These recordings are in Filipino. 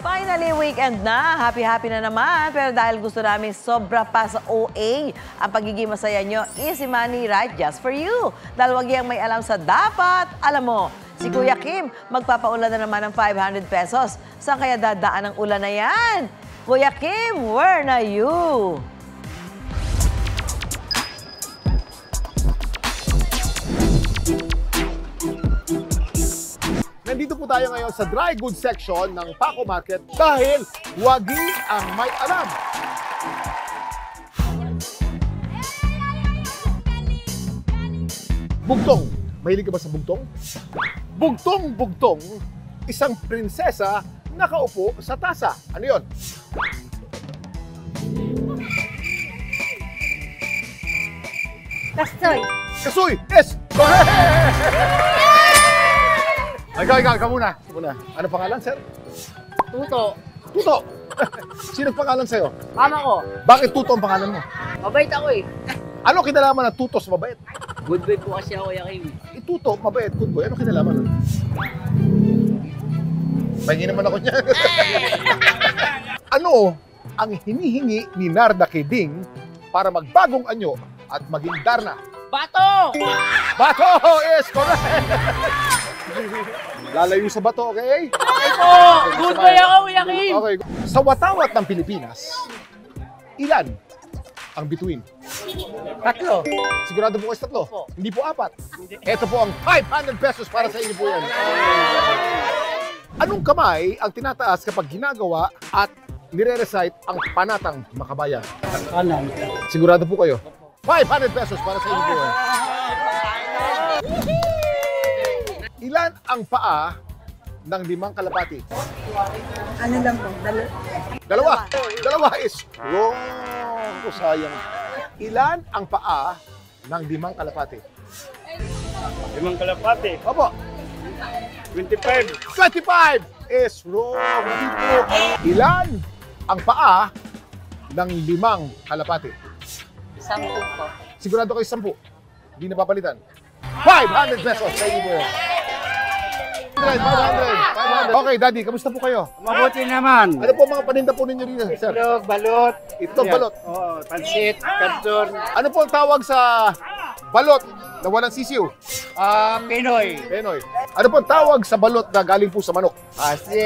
Finally, weekend na. Happy-happy na naman. Pero dahil gusto namin sobra pa sa OA, ang pagiging masaya nyo, Easy Money right just for you. Dahil wag yang may alam sa dapat. Alam mo, si Kuya Kim, magpapaulan na naman ng 500 pesos. Saan kaya dadaan ang ulan na yan? Kuya Kim, where na you? Nandito po tayo ngayon sa dry goods section ng Paco Market dahil wagi ang may alam. Bugtong. Mahilig ka ba sa bugtong? Bugtong-bugtong, isang prinsesa nakaupo sa tasa. Ano yon? Kasoy. Kasoy! Yes! Correct! Ikaw muna. Ano pangalan, sir? Tuto. Tuto! Sino pangalan sa'yo? Mama ko. Bakit Tuto ang pangalan mo? Mabait ako eh. Ano kinalaman ng Tuto sa mabait? Good boy po kasi ako, Kuya Kim. Tuto, mabait, good boy. Ano kinalaman nun? Pahingi naman ako niya. Ano ang hinihingi ni Narda kay Ding para magbagong anyo at maging Darna? Bato! Bato is correct! Lalayo sa bato, okay? Okay po! Good boy ako, Kuya Kim! Okay. Sa watawat ng Pilipinas, ilan ang bituin? Tatlo. Sigurado po kayo sa tatlo? Opo. Hindi po apat. Ito po ang 500 pesos para sa inyo po yan. Anong kamay ang tinataas kapag ginagawa at nire-recite ang panatang makabayan? Kanan. Sigurado po kayo? 500 pesos para sa inyo po yan. Ilan ang paa ng 5 kalapati? Ano lang po? Dalawa is wrong. Oh, sayang. Ilan ang paa ng 5 kalapati? 5 kalapati. Opo. 25. 25 is wrong. Hindi po. Ilan ang paa ng 5 kalapati? 10 po. Sigurado kayo 10. Hindi napapalitan. 500 pesos sa inyo po. 500. Okay, Daddy, kamusta po kayo? Mabuti naman. Ano po mga paninda po ninyo dito, sir? Itlog, balot. Itlog, balot. Oo, pansit, kanton. Ano po ang tawag sa balot na walang sisiw? Pinoy. Penoy. Ano po ang tawag sa balot na galing po sa manok?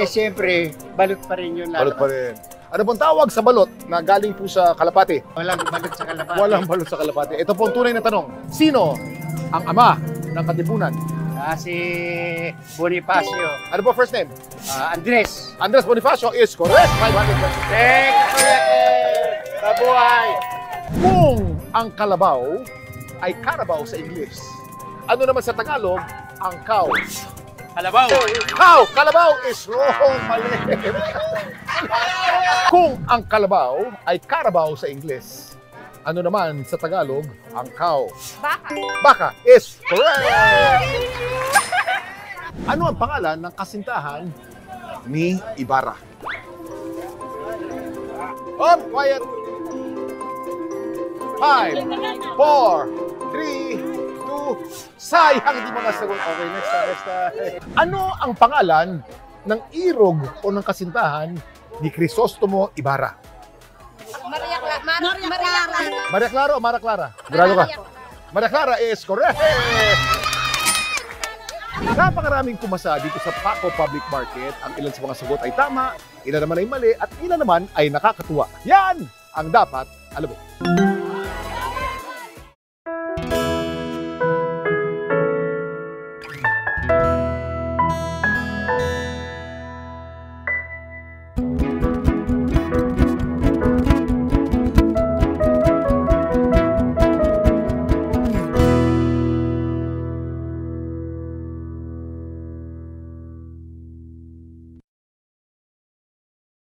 Siyempre, balot pa rin yun. Balot pa rin. Ano po ang tawag sa balot na galing po sa kalapati? Walang balot sa kalapati. Walang balot sa kalapati. Ito po ang tunay na tanong. Sino ang ama ng Katipunan? Si Bonifacio. Ano po first name? Andres. Andres Bonifacio is correct. 500 pesos. Kabuhay. Kung ang kalabaw ay Carabao sa English, ano naman sa Tagalog ang cow? Kalabaw. Cow! Kalabaw is wrong. Mali. Kung ang kalabaw ay Carabao sa English, ano naman sa Tagalog ang cow? Baka. Baka is correct. Ano ang pangalan ng kasintahan ni Ibarra? Quiet. 5, 4, 3, 2, sayang hindi mo nasagot. Okay, next time. Ano ang pangalan ng irog o ng kasintahan ni Crisostomo Ibarra? Maria Clara. Maria Clara o Mara Clara? Grado ka? Maria Clara is correct! Napakaraming pumasa dito sa Paco Public Market. Ang ilan sa mga sagot ay tama, ilan naman ay mali, at ilan naman ay nakakatuwa. Yan ang dapat alam mo.